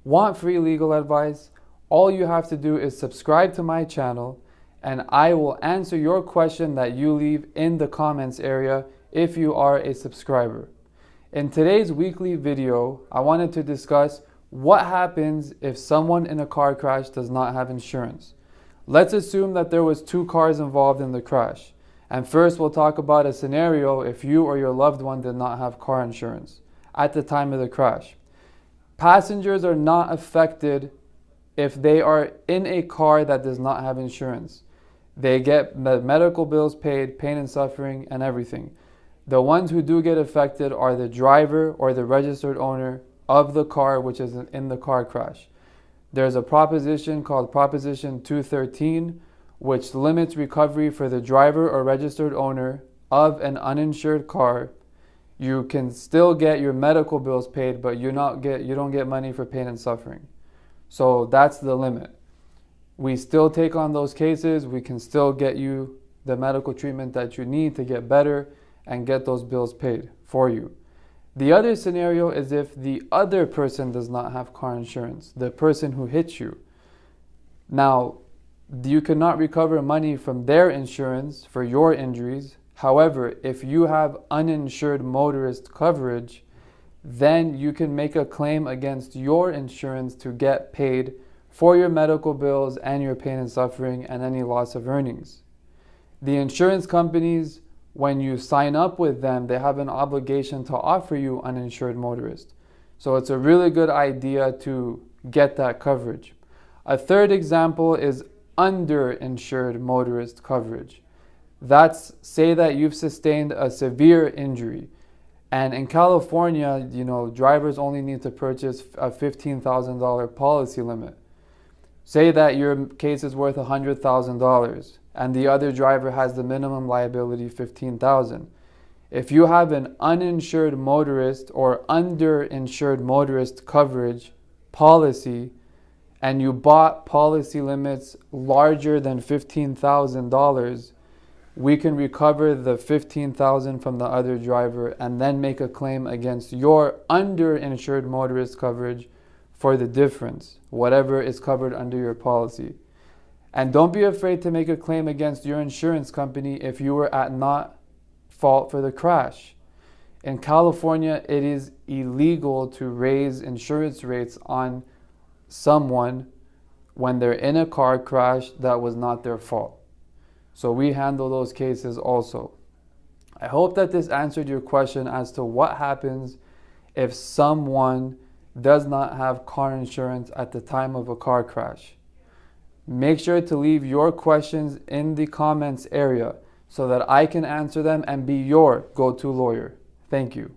Want free legal advice? All you have to do is subscribe to my channel and I will answer your question that you leave in the comments area if you are a subscriber. In today's weekly video, I wanted to discuss what happens if someone in a car crash does not have insurance. Let's assume that there was 2 cars involved in the crash. And first we'll talk about a scenario if you or your loved one did not have car insurance at the time of the crash. Passengers are not affected if they are in a car that does not have insurance. They get the medical bills paid, pain and suffering, and everything. The ones who do get affected are the driver or the registered owner of the car which is in the car crash. There's a proposition called Proposition 213, which limits recovery for the driver or registered owner of an uninsured car. You can still get your medical bills paid, but you don't get money for pain and suffering. So that's the limit. We still take on those cases. We can still get you the medical treatment that you need to get better and get those bills paid for you. The other scenario is if the other person does not have car insurance, the person who hit you. Now, you cannot recover money from their insurance for your injuries. However, if you have uninsured motorist coverage, then you can make a claim against your insurance to get paid for your medical bills and your pain and suffering and any loss of earnings. The insurance companies, when you sign up with them, they have an obligation to offer you uninsured motorist. So it's a really good idea to get that coverage. A third example is underinsured motorist coverage. That's, say that you've sustained a severe injury. And in California, drivers only need to purchase a $15,000 policy limit. Say that your case is worth $100,000 and the other driver has the minimum liability $15,000. If you have an uninsured motorist or underinsured motorist coverage policy and you bought policy limits larger than $15,000, we can recover the $15,000 from the other driver and then make a claim against your underinsured motorist coverage for the difference, whatever is covered under your policy. And don't be afraid to make a claim against your insurance company if you were at not fault for the crash. In California, it is illegal to raise insurance rates on someone when they're in a car crash that was not their fault. So we handle those cases also. I hope that this answered your question as to what happens if someone does not have car insurance at the time of a car crash. Make sure to leave your questions in the comments area so that I can answer them and be your go-to lawyer. Thank you.